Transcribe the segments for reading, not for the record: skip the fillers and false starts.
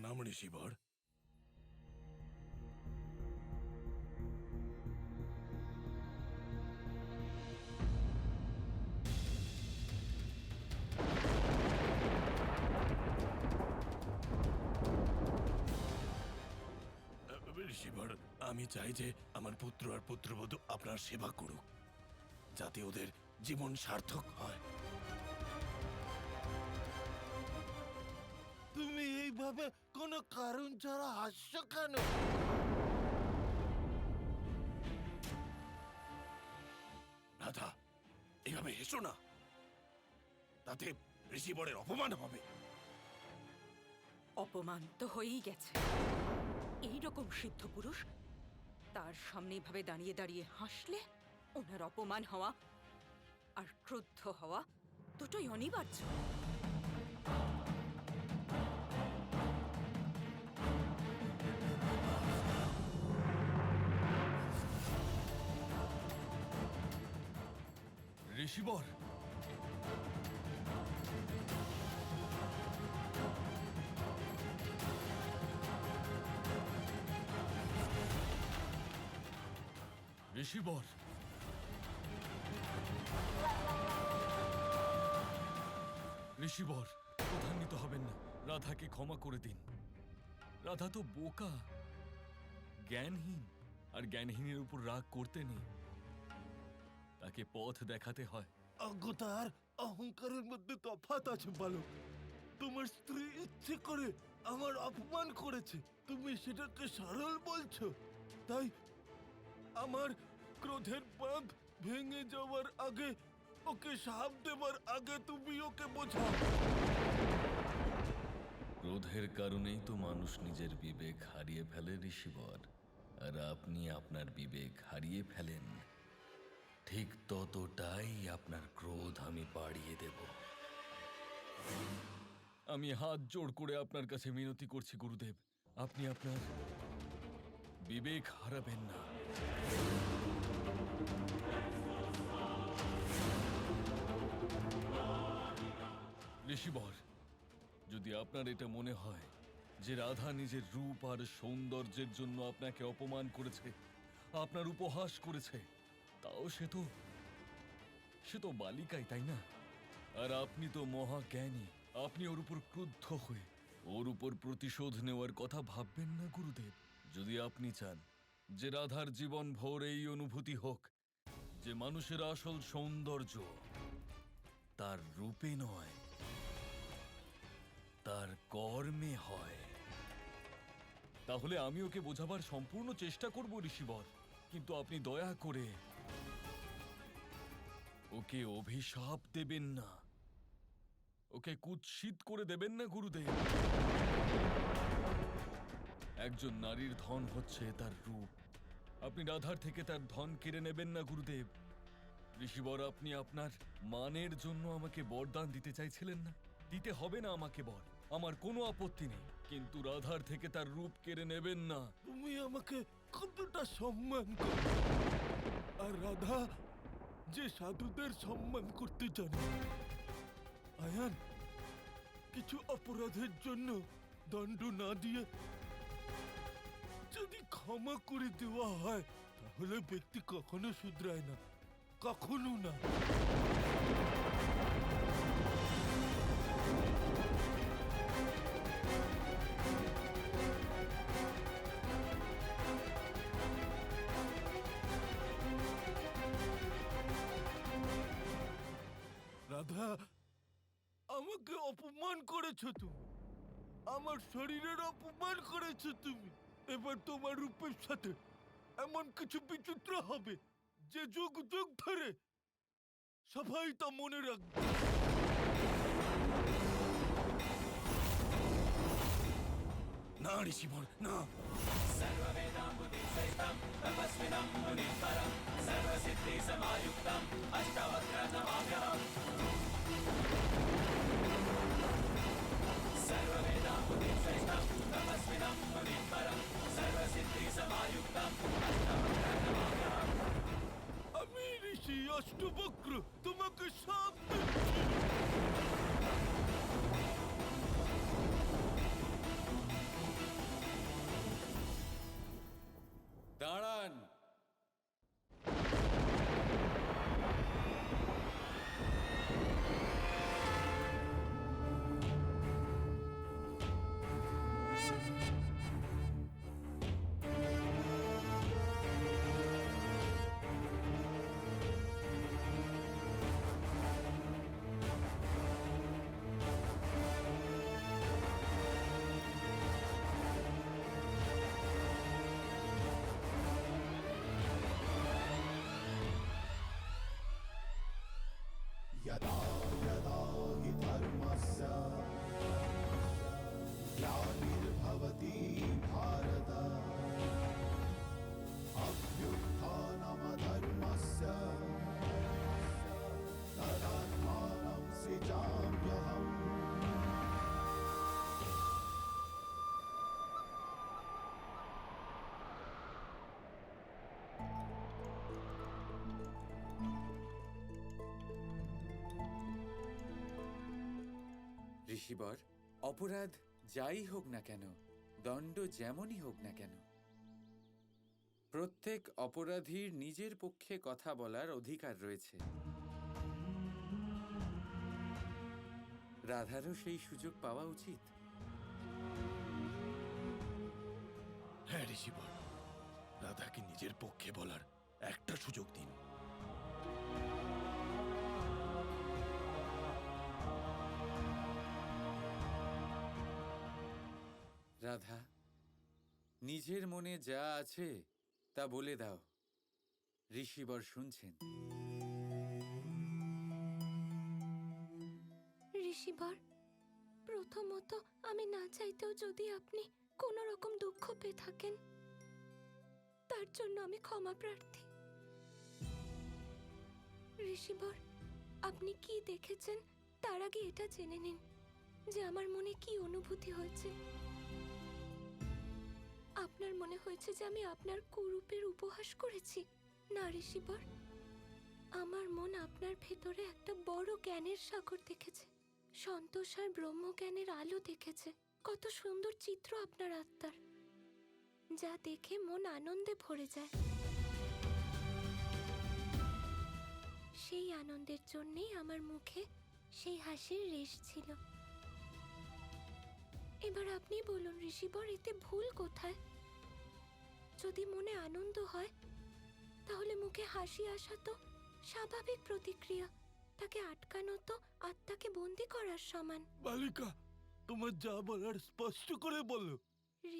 প্রণাম ঋষিবর। ঋষিবর, আমি চাই যে আমার পুত্র আর পুত্রবধূ আপনার সেবা করুক, যাতে ওদের জীবন সার্থক হয়। তুমি এইভাবে কোনো কারণ ছাড়া হাসছো কেন? রাধা, এইভাবে হেসো না, তাতে ঋষিবরের অপমান হবে। অপমান তো হয়েই গেছে। এইরকম সিদ্ধ পুরুষ তার সামনে ভাবে দাঁড়িয়ে দাঁড়িয়ে হাসলে ওনার অপমান হওয়া আর ক্রুদ্ধ হওয়া দুটোই অনিবার্য। ঋষিবর, ঋষিবর, ঋষিবর, ক্রোধান্বিত হবেন না। রাধাকে ক্ষমা করে দিন। রাধা তো বোকা, জ্ঞানহীন, আর জ্ঞানহীনের উপর রাগ করতে নেই, তাকে পথ দেখাতে হয়। অজ্ঞতা আর অহংকারের মধ্যে তফাৎ আছে বলো। তোমার স্ত্রী ইচ্ছে করে আমার অপমান করেছে, তুমি সেটাকে সরল বলছো। তাই আমার ক্রোধের বাঁধ ভেঙে যাওয়ার আগে, ওকে শাপ দেবার আগে তুমি ওকে বোঝাও। ক্রোধের কারণেই তো মানুষ নিজের বিবেক হারিয়ে ফেলে ঋষিবর, আর আপনি আপনার বিবেক হারিয়ে ফেলেন। ঠিক ততটাই আপনার ক্রোধ আমি বাড়িয়ে দেব। আমি হাত জোড় করে আপনার কাছে মিনতি করছি গুরুদেব, আপনি আপনার বিবেক হারাবেন না। ঋষিবর, যদি আপনার এটা মনে হয় যে রাধা নিজের রূপ আর সৌন্দর্যের জন্য আপনাকে অপমান করেছে, আপনার উপহাস করেছে, তাও সে তো বালিকাই, তাই না? আর আপনি তো মহাজ্ঞানী, আপনি ওর উপর ক্রুদ্ধ হয়ে ওর উপর প্রতিশোধ নেওয়ার কথা ভাববেন না গুরুদেব। যদি আপনি চান যে রাধার জীবন ভোর এই অনুভূতি হোক যে মানুষের আসল সৌন্দর্য তার রূপে নয়, তার কর্মে হয়, তাহলে আমি ওকে বোঝাবার সম্পূর্ণ চেষ্টা করব ঋষিবর। কিন্তু আপনি দয়া করে ওকে অভিশাপ দেবেন না, ওকে কুৎসিত করে দেবেন না গুরুদেব। একজন নারীর ধন হচ্ছে তার রূপ, আপনি রাধার থেকে তার ধন কেড়ে নেবেন না গুরুদেব। ঋষিবর, আপনি আপনার মানের জন্য আমাকে বরদান দিতে চাইছিলেন না, দিতে হবে না আমাকে বর, আমার কোনো আপত্তি নেই, কিন্তু রাধার থেকে তার রূপ কেড়ে নেবেন না। তুমি আমাকে কতটা সম্মান করো, আর রাধা যে সাধুদের সম্মান করতে জানে। আয়ান, কিছু অপরাধের জন্য দণ্ড না দিয়ে যদি ক্ষমা করে দেওয়া হয়, তাহলে ব্যক্তি কখনো শুধরায় না, কখনো না। রাধা, আমাকে অপমান করেছো তুমি, আমার শরীরের অপমান করেছো তুমি। এবার তোমার রূপের সাথে এমন কিছু বিচিত্র হবে যে যুগ যুগ ধরে সবাই তা মনে রাখবে। না ঋষিবর, না। আমি ঋষি অষ্টবক্র তোমাকে সাপ দিচ্ছি। ঋষিবর, অপরাধ যাই হোক না কেন, দণ্ড যেমনই হোক না কেন, প্রত্যেক অপরাধীর নিজের পক্ষে কথা বলার অধিকার রয়েছে। রাধারও সেই সুযোগ পাওয়া উচিত। হ্যাঁ ঋষিবর, রাধাকে নিজের পক্ষে বলার একটা সুযোগ দিন। রাধা, নিজের মনে যা আছে তা বলে দাও। ঋষিবর শুনছেন। ঋষিবর, প্রথমত আমি না চাইতেও যদি আপনি কোনো রকম দুঃখ পেয়ে থাকেন, তার জন্য আমি ক্ষমা প্রার্থী। ঋষিবর, আপনি কি দেখেছেন তার আগে এটা জেনে নিন যে আমার মনে কি অনুভূতি হয়েছে। আপনার মনে হয়েছে যে আমি আপনার কুরূপের উপহাস করেছি? না ঋষিবর, আমার মন আপনার ভেতরে একটা বড় জ্ঞানের সাগর দেখেছে, সন্তোষ আর ব্রহ্মজ্ঞানের আলো দেখেছে। কত সুন্দর চিত্র আপনার আত্মার, যা দেখে মন আনন্দে ভরে যায়। সেই আনন্দের জন্যই আমার মুখে সেই হাসির রেশ ছিল। এবার আপনি বলুন ঋষিবর, এতে ভুল কোথায়? যদি মনে আনন্দ হয় তাহলে মুখে হাসি আসা তো স্বাভাবিক প্রতিক্রিয়া। তাকে আটকানো তো আত্মাকে বন্দি করার সমান। বালিকা, তোমার যা বলার স্পষ্ট করে বলো।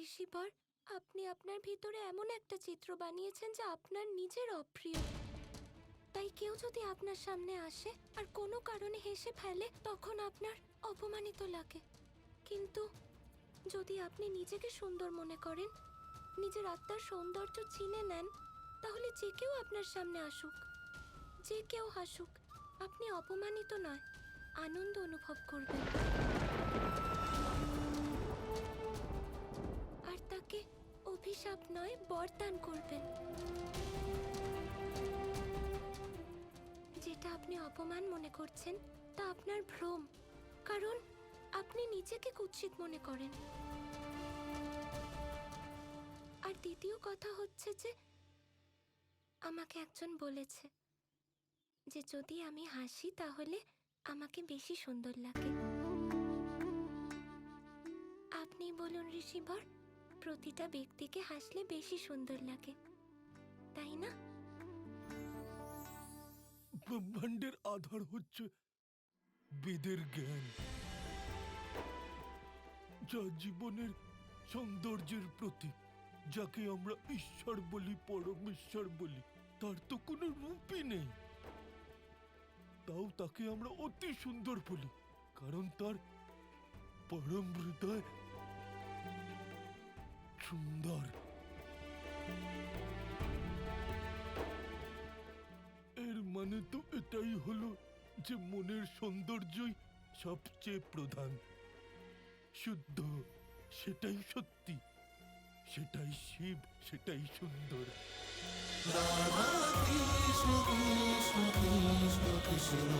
ঋষিবর, আপনি আপনার ভিতরে এমন একটা চিত্র বানিয়েছেন যা আপনার নিজের অপ্রিয়। তাই কেউ যদি আপনার সামনে আসে আর কোনো কারণে হেসে ফেলে, তখন আপনার অপমানিত লাগে। কিন্তু যদি আপনি নিজেকে সুন্দর মনে করেন, নিজের আত্মার সৌন্দর্য চিনে নেন, তাহলে যে কেউ আপনার সামনে আসুক, যে কেউ হাসুক, আপনি অপমানিত নয়, আনন্দ অনুভব করবেন। আর তাকে অভিশাপ নয়, বরদান করবেন। যেটা আপনি অপমান মনে করছেন তা আপনার ভ্রম, কারণ আপনি নিজেকে কুৎসিত মনে করেন। আর দ্বিতীয় কথা হচ্ছে যে আমাকে একজন বলেছে যে যদি আমি হাসি তাহলে আমাকে বেশি সুন্দর লাগে। আপনি বলুন ঋষিবর, প্রতিটা ব্যক্তিকে হাসলে বেশি সুন্দর লাগে, তাই না? ব্রহ্মাণ্ডের আধার হচ্ছে বেদের জ্ঞান, যা জীবনের সৌন্দর্যের প্রতীক। যাকে আমরা ঈশ্বর বলি, পরমেশ্বর বলি, তার তো কোনো রূপই নেই। তাও তাকে আমরা অতি সুন্দর বলি, কারণ তার পরম হৃদয় সুন্দর। এর মানে তো এটাই হলো যে মনের সৌন্দর্যই সবচেয়ে প্রধান, শুদ্ধ, সেটাই সত্যি, সেটাই শিব, সেটাই সুন্দর। রাধা কৃষ্ণ কৃষ্ণ কৃষ্ণ কৃষ্ণ